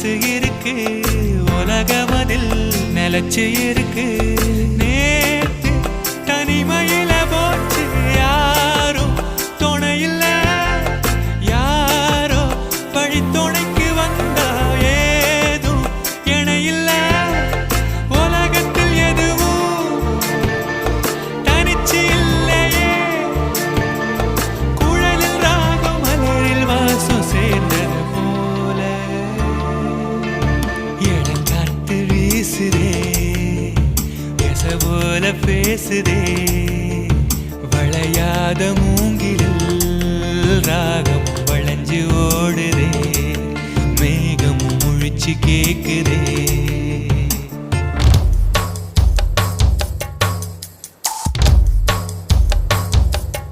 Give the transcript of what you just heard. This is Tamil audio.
மனசு இருக்கு உலகமதில் நிலச்சு இருக்கு நேத்து தனிமையில போச்சு யாரும் துணையில்ல யாரோ வழி துணைக்கு வந்தா ஏதும் இணையில்ல உலகத்தில் எதுவும் தனிச்சு இல்லையே குழலில் ராகம் மலரில் வாசம் சேர்ந்தது போல இடங்காத்து வீசுதே போல பேசுதே வளையாத மூங்கிலில் ராகம் வளைஞ்சு ஓடுதே மேகம் முழிச்சு கேக்குதே